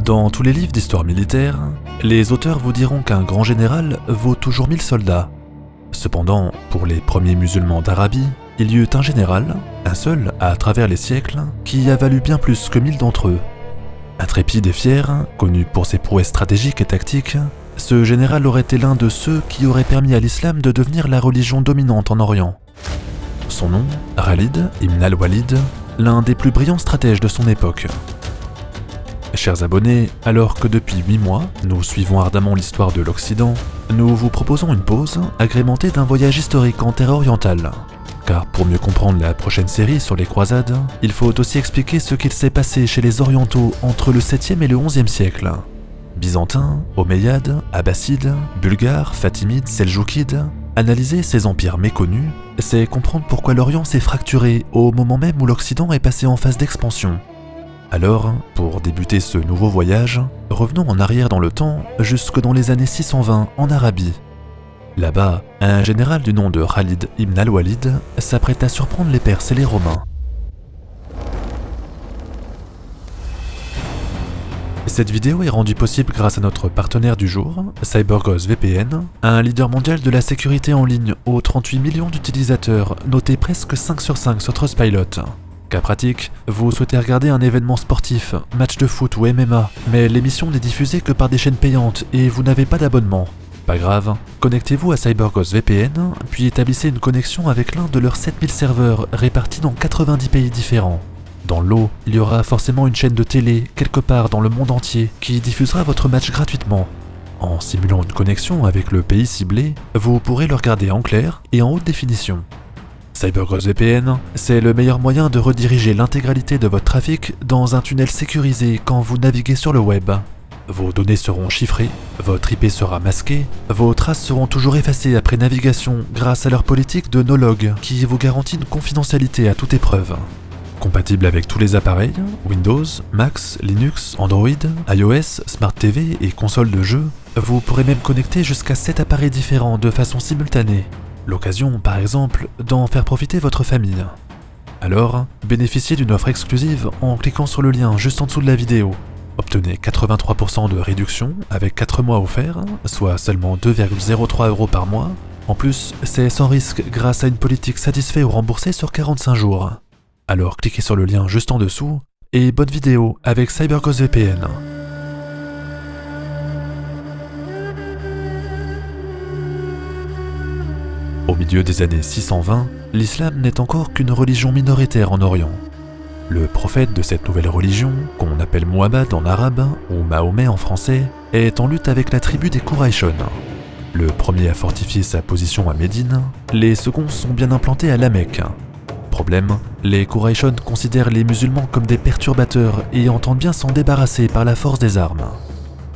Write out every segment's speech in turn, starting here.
Dans tous les livres d'histoire militaire, les auteurs vous diront qu'un grand général vaut toujours 1000 soldats. Cependant, pour les premiers musulmans d'Arabie, il y eut un général, un seul à travers les siècles, qui a valu bien plus que 1000 d'entre eux. Intrépide et fier, connu pour ses prouesses stratégiques et tactiques, ce général aurait été l'un de ceux qui auraient permis à l'islam de devenir la religion dominante en Orient. Son nom, Khalid ibn al-Walid, l'un des plus brillants stratèges de son époque. Chers abonnés, alors que depuis 8 mois, nous suivons ardemment l'histoire de l'Occident, nous vous proposons une pause agrémentée d'un voyage historique en terre orientale. Car pour mieux comprendre la prochaine série sur les croisades, il faut aussi expliquer ce qu'il s'est passé chez les orientaux entre le 7e et le 11e siècle. Byzantins, Omeyyades, Abbassides, Bulgares, Fatimides, Seljoukides, analyser ces empires méconnus, c'est comprendre pourquoi l'Orient s'est fracturé au moment même où l'Occident est passé en phase d'expansion. Alors, pour débuter ce nouveau voyage, revenons en arrière dans le temps, jusque dans les années 620 en Arabie. Là-bas, un général du nom de Khalid ibn al-Walid s'apprête à surprendre les Perses et les Romains. Cette vidéo est rendue possible grâce à notre partenaire du jour, CyberGhost VPN, un leader mondial de la sécurité en ligne aux 38 millions d'utilisateurs, noté presque 5 sur 5 sur Trustpilot. Cas pratique, vous souhaitez regarder un événement sportif, match de foot ou MMA, mais l'émission n'est diffusée que par des chaînes payantes et vous n'avez pas d'abonnement. Pas grave, connectez-vous à CyberGhost VPN, puis établissez une connexion avec l'un de leurs 7000 serveurs répartis dans 90 pays différents. Dans l'eau, il y aura forcément une chaîne de télé, quelque part dans le monde entier, qui diffusera votre match gratuitement. En simulant une connexion avec le pays ciblé, vous pourrez le regarder en clair et en haute définition. CyberGhost VPN, c'est le meilleur moyen de rediriger l'intégralité de votre trafic dans un tunnel sécurisé quand vous naviguez sur le web. Vos données seront chiffrées, votre IP sera masqué, vos traces seront toujours effacées après navigation grâce à leur politique de no-log qui vous garantit une confidentialité à toute épreuve. Compatible avec tous les appareils, Windows, Mac, Linux, Android, iOS, Smart TV et consoles de jeux, vous pourrez même connecter jusqu'à 7 appareils différents de façon simultanée. L'occasion, par exemple, d'en faire profiter votre famille. Alors, bénéficiez d'une offre exclusive en cliquant sur le lien juste en dessous de la vidéo. Obtenez 83% de réduction avec 4 mois offerts, soit seulement 2,03 € par mois. En plus, c'est sans risque grâce à une politique satisfait ou remboursée sur 45 jours. Alors cliquez sur le lien juste en dessous et bonne vidéo avec CyberGhost VPN. Au milieu des années 620, l'islam n'est encore qu'une religion minoritaire en Orient. Le prophète de cette nouvelle religion, qu'on appelle Muhammad en arabe ou Mahomet en français, est en lutte avec la tribu des Quraishon. Le premier a fortifié sa position à Médine, les seconds sont bien implantés à La Mecque. Problème, les Quraishon considèrent les musulmans comme des perturbateurs et entendent bien s'en débarrasser par la force des armes.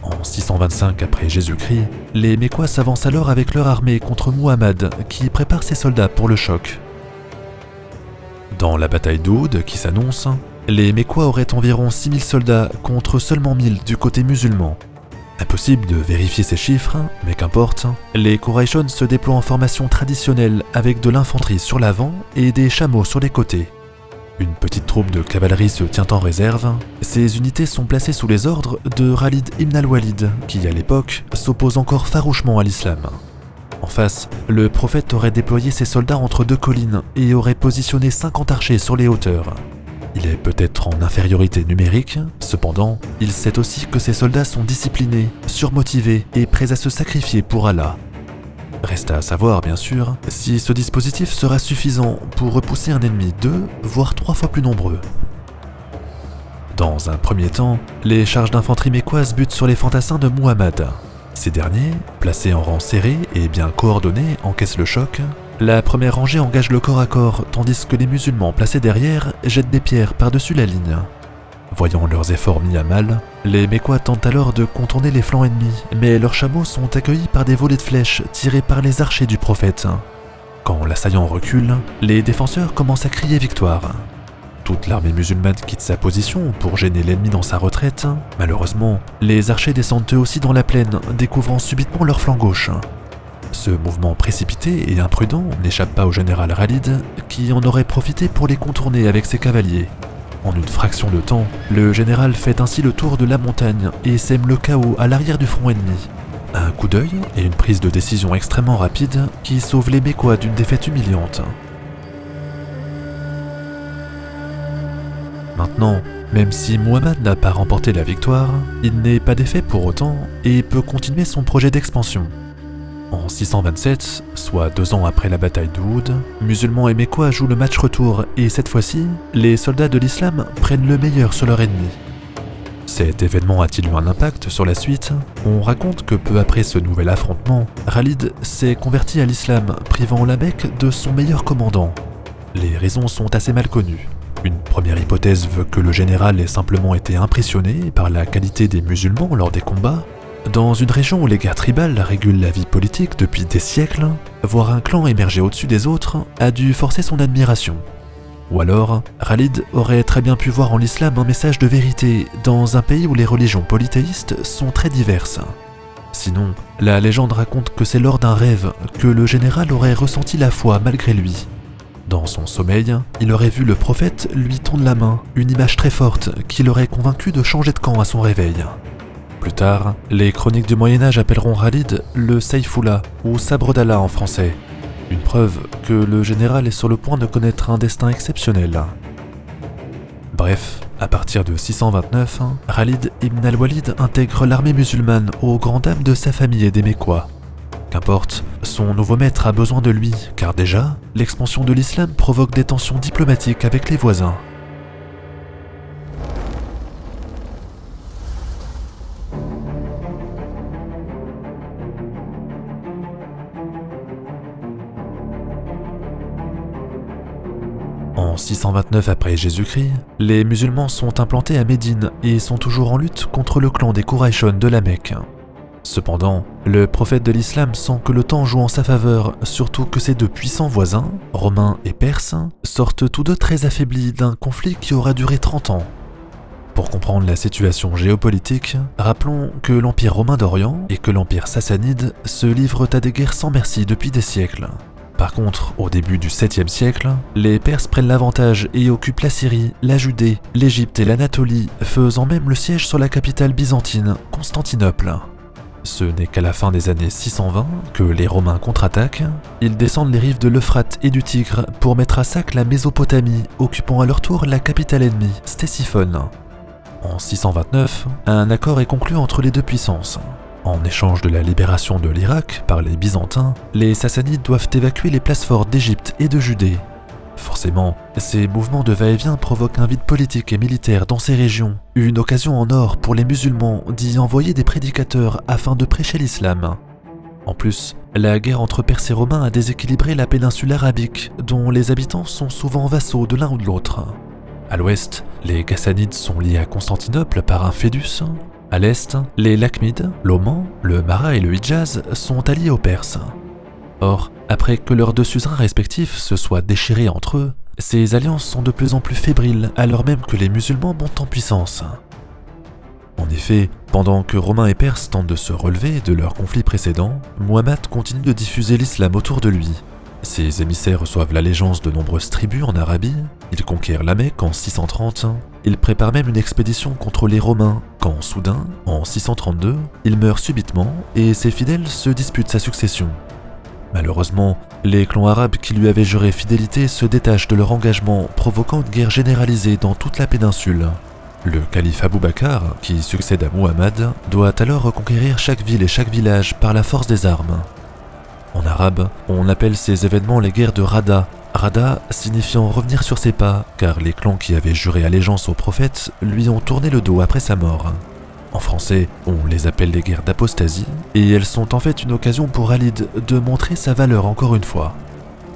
En 625 après Jésus-Christ, les Mécois s'avancent alors avec leur armée contre Muhammad qui prépare ses soldats pour le choc. Dans la bataille d'Oud qui s'annonce, les Mécois auraient environ 6000 soldats contre seulement 1000 du côté musulman. Impossible de vérifier ces chiffres, mais qu'importe, les Quraishon se déploient en formation traditionnelle avec de l'infanterie sur l'avant et des chameaux sur les côtés. Une petite troupe de cavalerie se tient en réserve. Ces unités sont placées sous les ordres de Khalid ibn al-Walid, qui à l'époque s'oppose encore farouchement à l'islam. En face, le prophète aurait déployé ses soldats entre deux collines et aurait positionné 50 archers sur les hauteurs. Il est peut-être en infériorité numérique, cependant, il sait aussi que ses soldats sont disciplinés, surmotivés et prêts à se sacrifier pour Allah. Reste à savoir, bien sûr, si ce dispositif sera suffisant pour repousser un ennemi 2, voire 3 fois plus nombreux. Dans un premier temps, les charges d'infanterie mécoises butent sur les fantassins de Muhammad. Ces derniers, placés en rang serré et bien coordonnés, encaissent le choc. La première rangée engage le corps à corps, tandis que les musulmans placés derrière jettent des pierres par-dessus la ligne. Voyant leurs efforts mis à mal, les Mécois tentent alors de contourner les flancs ennemis, mais leurs chameaux sont accueillis par des volées de flèches tirées par les archers du prophète. Quand l'assaillant recule, les défenseurs commencent à crier victoire. Toute l'armée musulmane quitte sa position pour gêner l'ennemi dans sa retraite. Malheureusement, les archers descendent eux aussi dans la plaine, découvrant subitement leur flanc gauche. Ce mouvement précipité et imprudent n'échappe pas au général Khalid, qui en aurait profité pour les contourner avec ses cavaliers. En une fraction de temps, le général fait ainsi le tour de la montagne et sème le chaos à l'arrière du front ennemi. Un coup d'œil et une prise de décision extrêmement rapide qui sauve les Mécois d'une défaite humiliante. Maintenant, même si Muhammad n'a pas remporté la victoire, il n'est pas défait pour autant et peut continuer son projet d'expansion. En 627, soit 2 ans après la bataille d'Uhud, musulmans et Mécois jouent le match retour et cette fois-ci, les soldats de l'islam prennent le meilleur sur leur ennemi. Cet événement a-t-il eu un impact sur la suite? On raconte que peu après ce nouvel affrontement, Khalid s'est converti à l'islam, privant la Mecque de son meilleur commandant. Les raisons sont assez mal connues. Une première hypothèse veut que le général ait simplement été impressionné par la qualité des musulmans lors des combats. Dans une région où les guerres tribales régulent la vie politique depuis des siècles, voir un clan émerger au-dessus des autres a dû forcer son admiration. Ou alors, Khalid aurait très bien pu voir en l'islam un message de vérité dans un pays où les religions polythéistes sont très diverses. Sinon, la légende raconte que c'est lors d'un rêve que le général aurait ressenti la foi malgré lui. Dans son sommeil, il aurait vu le prophète lui tendre la main, une image très forte qui l'aurait convaincu de changer de camp à son réveil. Plus tard, les chroniques du Moyen-Âge appelleront Khalid le Sayfoullah ou Sabre d'Allah en français. Une preuve que le général est sur le point de connaître un destin exceptionnel. Bref, à partir de 629, Khalid ibn al-Walid intègre l'armée musulmane aux grandes dames de sa famille et des Mécois. Qu'importe, son nouveau maître a besoin de lui, car déjà, l'expansion de l'islam provoque des tensions diplomatiques avec les voisins. En 629 après Jésus-Christ, les musulmans sont implantés à Médine et sont toujours en lutte contre le clan des Qurayshoun de la Mecque. Cependant, le prophète de l'islam sent que le temps joue en sa faveur, surtout que ses deux puissants voisins, romains et perses, sortent tous deux très affaiblis d'un conflit qui aura duré 30 ans. Pour comprendre la situation géopolitique, rappelons que l'Empire romain d'Orient et que l'Empire sassanide se livrent à des guerres sans merci depuis des siècles. Par contre, au début du 7e siècle, les Perses prennent l'avantage et occupent la Syrie, la Judée, l'Égypte et l'Anatolie, faisant même le siège sur la capitale byzantine, Constantinople. Ce n'est qu'à la fin des années 620 que les Romains contre-attaquent. Ils descendent les rives de l'Euphrate et du Tigre pour mettre à sac la Mésopotamie, occupant à leur tour la capitale ennemie, Ctésiphone. En 629, un accord est conclu entre les deux puissances. En échange de la libération de l'Irak par les Byzantins, les Sassanides doivent évacuer les places fortes d'Égypte et de Judée. Forcément, ces mouvements de va-et-vient provoquent un vide politique et militaire dans ces régions, une occasion en or pour les musulmans d'y envoyer des prédicateurs afin de prêcher l'islam. En plus, la guerre entre Perses et Romains a déséquilibré la péninsule arabique, dont les habitants sont souvent vassaux de l'un ou de l'autre. À l'ouest, les Ghassanides sont liés à Constantinople par un fédus. À l'est, les Lakhmides, l'Oman, le Mahra et le Hidjaz sont alliés aux Perses. Or, après que leurs deux suzerains respectifs se soient déchirés entre eux, ces alliances sont de plus en plus fébriles alors même que les musulmans montent en puissance. En effet, pendant que Romains et Perses tentent de se relever de leurs conflits précédents, Muhammad continue de diffuser l'islam autour de lui. Ses émissaires reçoivent l'allégeance de nombreuses tribus en Arabie, il conquiert la Mecque en 630, il prépare même une expédition contre les Romains, quand soudain, en 632, il meurt subitement et ses fidèles se disputent sa succession. Malheureusement, les clans arabes qui lui avaient juré fidélité se détachent de leur engagement, provoquant une guerre généralisée dans toute la péninsule. Le calife Abou Bakr, qui succède à Muhammad, doit alors reconquérir chaque ville et chaque village par la force des armes. En arabe, on appelle ces événements les guerres de Rada. Rada signifiant revenir sur ses pas, car les clans qui avaient juré allégeance au prophète lui ont tourné le dos après sa mort. En français, on les appelle les guerres d'apostasie, et elles sont en fait une occasion pour Khalid de montrer sa valeur encore une fois.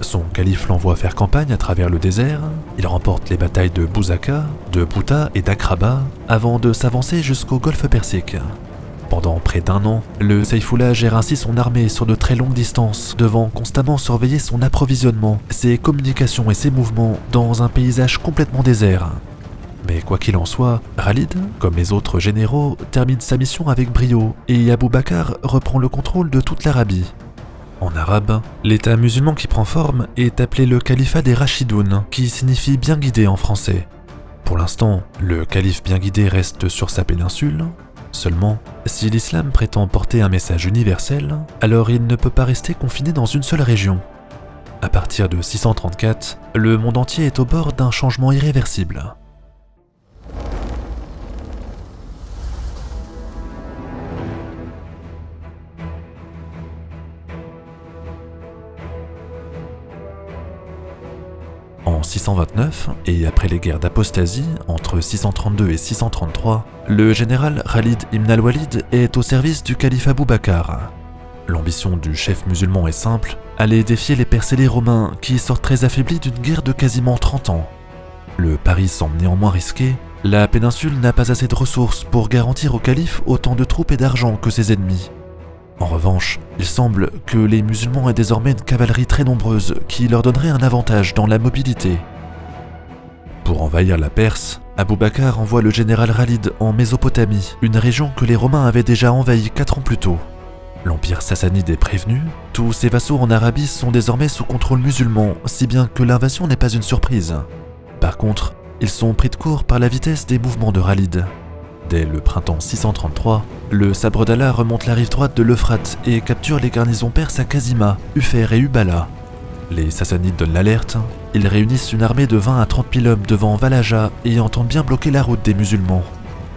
Son calife l'envoie faire campagne à travers le désert, il remporte les batailles de Bouzaka, de Bouta et d'Akraba, avant de s'avancer jusqu'au golfe Persique. Pendant près d'1 an, le Sayfoullah gère ainsi son armée sur de très longues distances, devant constamment surveiller son approvisionnement, ses communications et ses mouvements dans un paysage complètement désert. Mais quoi qu'il en soit, Khalid, comme les autres généraux, termine sa mission avec brio et Abou Bakr reprend le contrôle de toute l'Arabie. En arabe, l'état musulman qui prend forme est appelé le califat des Rachidoun, qui signifie bien guidé en français. Pour l'instant, le calife bien guidé reste sur sa péninsule. Seulement, si l'islam prétend porter un message universel, alors il ne peut pas rester confiné dans une seule région. À partir de 634, le monde entier est au bord d'un changement irréversible. En 629, et après les guerres d'apostasie entre 632 et 633, le général Khalid ibn al-Walid est au service du calife Abou Bakr. L'ambition du chef musulman est simple, aller défier les Perses et les Romains qui sortent très affaiblis d'une guerre de quasiment 30 ans. Le pari semble néanmoins risqué, la péninsule n'a pas assez de ressources pour garantir au calife autant de troupes et d'argent que ses ennemis. En revanche, il semble que les musulmans aient désormais une cavalerie très nombreuse qui leur donnerait un avantage dans la mobilité. Pour envahir la Perse, Abou Bakr envoie le général Khalid en Mésopotamie, une région que les Romains avaient déjà envahie 4 ans plus tôt. L'empire sassanide est prévenu, tous ses vassaux en Arabie sont désormais sous contrôle musulman, si bien que l'invasion n'est pas une surprise. Par contre, ils sont pris de court par la vitesse des mouvements de Khalid. Dès le printemps 633, le sabre d'Allah remonte la rive droite de l'Euphrate et capture les garnisons perses à Kazima, Ufer et Ubala. Les Sassanides donnent l'alerte, ils réunissent une armée de 20 à 30 000 hommes devant Valaja et entendent bien bloquer la route des musulmans.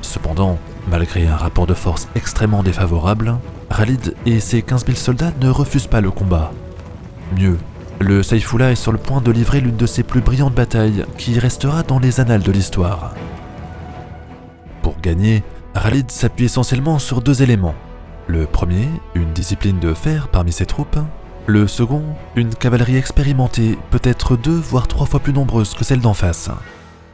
Cependant, malgré un rapport de force extrêmement défavorable, Khalid et ses 15 000 soldats ne refusent pas le combat. Mieux, le Sayfullah est sur le point de livrer l'une de ses plus brillantes batailles qui restera dans les annales de l'histoire. Pour gagner, Khalid s'appuie essentiellement sur 2 éléments. Le premier, une discipline de fer parmi ses troupes. Le second, une cavalerie expérimentée, peut-être 2 voire 3 fois plus nombreuse que celle d'en face.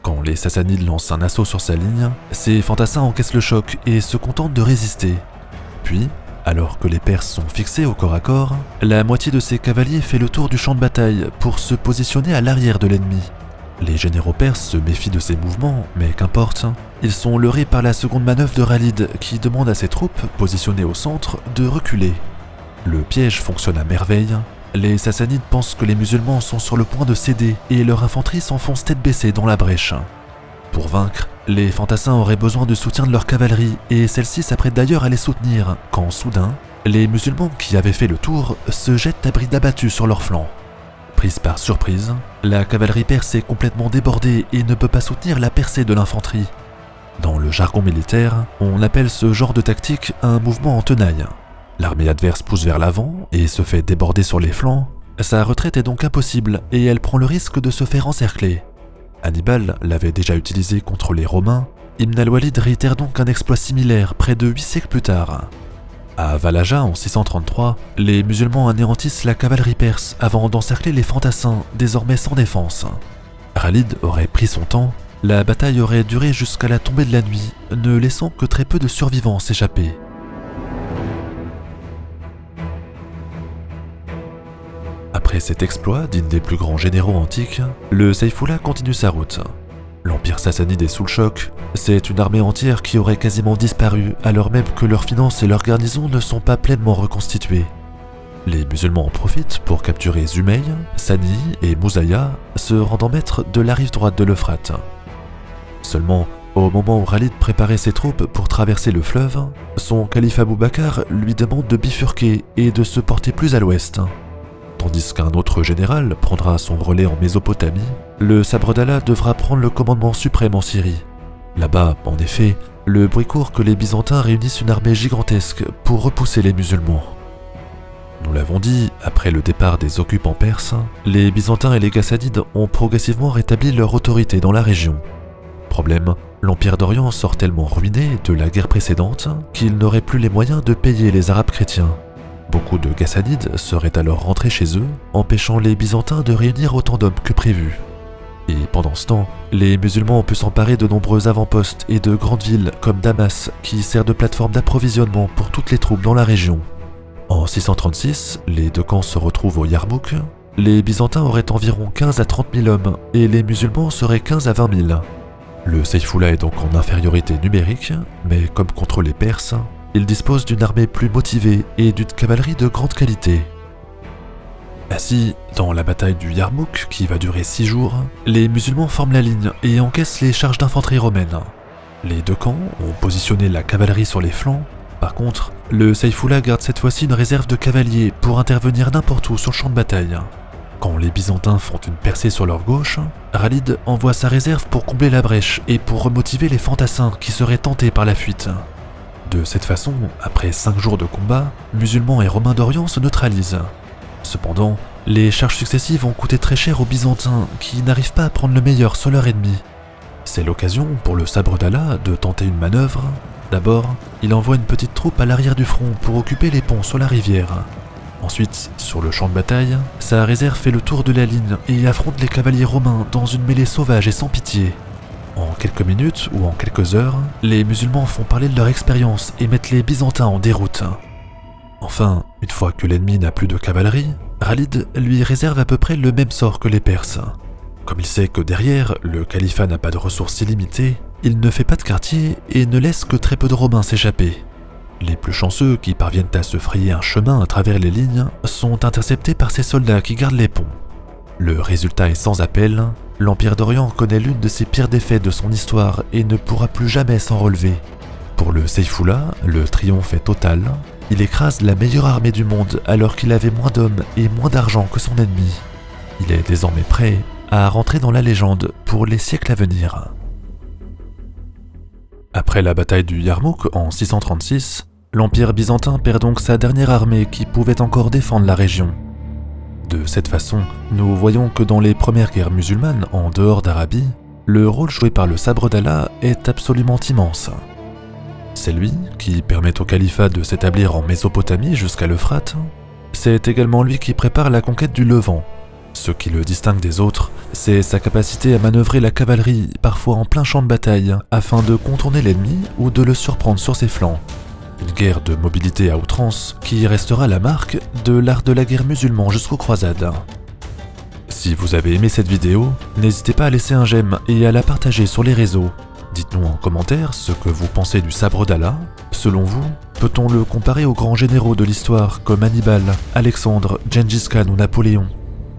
Quand les Sassanides lancent un assaut sur sa ligne, ses fantassins encaissent le choc et se contentent de résister. Puis, alors que les Perses sont fixés au corps à corps, la moitié de ses cavaliers fait le tour du champ de bataille pour se positionner à l'arrière de l'ennemi. Les généraux perses se méfient de ces mouvements, mais qu'importe, ils sont leurrés par la seconde manœuvre de Khalid qui demande à ses troupes, positionnées au centre, de reculer. Le piège fonctionne à merveille, les Sassanides pensent que les musulmans sont sur le point de céder et leur infanterie s'enfonce tête baissée dans la brèche. Pour vaincre, les fantassins auraient besoin du soutien de leur cavalerie et celle-ci s'apprête d'ailleurs à les soutenir quand soudain, les musulmans qui avaient fait le tour se jettent à bride abattue sur leurs flancs. Prise par surprise, la cavalerie perse est complètement débordée et ne peut pas soutenir la percée de l'infanterie. Dans le jargon militaire, on appelle ce genre de tactique un mouvement en tenaille. L'armée adverse pousse vers l'avant et se fait déborder sur les flancs. Sa retraite est donc impossible et elle prend le risque de se faire encercler. Hannibal l'avait déjà utilisé contre les Romains, Ibn al-Walid réitère donc un exploit similaire près de 8 siècles plus tard. À Valaja en 633, les musulmans anéantissent la cavalerie perse avant d'encercler les fantassins, désormais sans défense. Khalid aurait pris son temps, la bataille aurait duré jusqu'à la tombée de la nuit, ne laissant que très peu de survivants s'échapper. Après cet exploit, digne des plus grands généraux antiques, le Sayfullah continue sa route. L'empire sassanide est sous le choc, c'est une armée entière qui aurait quasiment disparu alors même que leurs finances et leurs garnisons ne sont pas pleinement reconstituées. Les musulmans en profitent pour capturer Zumey, Sani et Mouzaya, se rendant maîtres de la rive droite de l'Euphrate. Seulement, au moment où Khalid préparait ses troupes pour traverser le fleuve, son calife Abou Bakr lui demande de bifurquer et de se porter plus à l'ouest. Tandis qu'un autre général prendra son relais en Mésopotamie, le sabre d'Allah devra prendre le commandement suprême en Syrie. Là-bas, en effet, le bruit court que les Byzantins réunissent une armée gigantesque pour repousser les musulmans. Nous l'avons dit, après le départ des occupants perses, les Byzantins et les Gassanides ont progressivement rétabli leur autorité dans la région. Problème, l'Empire d'Orient sort tellement ruiné de la guerre précédente qu'il n'aurait plus les moyens de payer les Arabes chrétiens. Beaucoup de Gassanides seraient alors rentrés chez eux, empêchant les Byzantins de réunir autant d'hommes que prévu. Et pendant ce temps, les musulmans ont pu s'emparer de nombreux avant-postes et de grandes villes comme Damas, qui sert de plateforme d'approvisionnement pour toutes les troupes dans la région. En 636, les deux camps se retrouvent au Yarmouk. Les Byzantins auraient environ 15 à 30 000 hommes et les musulmans seraient 15 à 20 000. Le Sayfullah est donc en infériorité numérique, mais comme contre les Perses, il dispose d'une armée plus motivée et d'une cavalerie de grande qualité. Ainsi, dans la bataille du Yarmouk, qui va durer 6 jours, les musulmans forment la ligne et encaissent les charges d'infanterie romaine. Les deux camps ont positionné la cavalerie sur les flancs. Par contre, le Saïfoullah garde cette fois-ci une réserve de cavaliers pour intervenir n'importe où sur le champ de bataille. Quand les Byzantins font une percée sur leur gauche, Khalid envoie sa réserve pour combler la brèche et pour remotiver les fantassins qui seraient tentés par la fuite. De cette façon, après 5 jours de combat, musulmans et romains d'Orient se neutralisent. Cependant, les charges successives ont coûté très cher aux Byzantins qui n'arrivent pas à prendre le meilleur sur leur ennemi. C'est l'occasion pour le sabre d'Allah de tenter une manœuvre. D'abord, il envoie une petite troupe à l'arrière du front pour occuper les ponts sur la rivière. Ensuite, sur le champ de bataille, sa réserve fait le tour de la ligne et affronte les cavaliers romains dans une mêlée sauvage et sans pitié. En quelques minutes ou en quelques heures, les musulmans font parler de leur expérience et mettent les Byzantins en déroute. Enfin, une fois que l'ennemi n'a plus de cavalerie, Khalid lui réserve à peu près le même sort que les Perses. Comme il sait que derrière, le califat n'a pas de ressources illimitées, il ne fait pas de quartier et ne laisse que très peu de Romains s'échapper. Les plus chanceux qui parviennent à se frayer un chemin à travers les lignes sont interceptés par ces soldats qui gardent les ponts. Le résultat est sans appel, l'Empire d'Orient connaît l'une de ses pires défaites de son histoire et ne pourra plus jamais s'en relever. Pour le Saïfoullah, le triomphe est total. Il écrase la meilleure armée du monde alors qu'il avait moins d'hommes et moins d'argent que son ennemi. Il est désormais prêt à rentrer dans la légende pour les siècles à venir. Après la bataille du Yarmouk en 636, l'Empire byzantin perd donc sa dernière armée qui pouvait encore défendre la région. De cette façon, nous voyons que dans les premières guerres musulmanes en dehors d'Arabie, le rôle joué par le sabre d'Allah est absolument immense. C'est lui qui permet au califat de s'établir en Mésopotamie jusqu'à l'Euphrate. C'est également lui qui prépare la conquête du Levant. Ce qui le distingue des autres, c'est sa capacité à manœuvrer la cavalerie, parfois en plein champ de bataille, afin de contourner l'ennemi ou de le surprendre sur ses flancs. Une guerre de mobilité à outrance qui restera la marque de l'art de la guerre musulman jusqu'aux croisades. Si vous avez aimé cette vidéo, n'hésitez pas à laisser un j'aime et à la partager sur les réseaux. Dites-nous en commentaire ce que vous pensez du sabre d'Allah. Selon vous, peut-on le comparer aux grands généraux de l'histoire comme Hannibal, Alexandre, Gengis Khan ou Napoléon?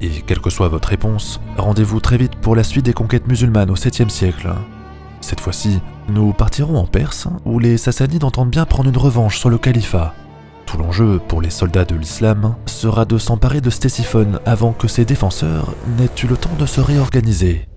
Et quelle que soit votre réponse, rendez-vous très vite pour la suite des conquêtes musulmanes au 7e siècle. Cette fois-ci, nous partirons en Perse, où les Sassanides entendent bien prendre une revanche sur le califat. Tout l'enjeu pour les soldats de l'islam sera de s'emparer de Ctésiphone avant que ses défenseurs n'aient eu le temps de se réorganiser.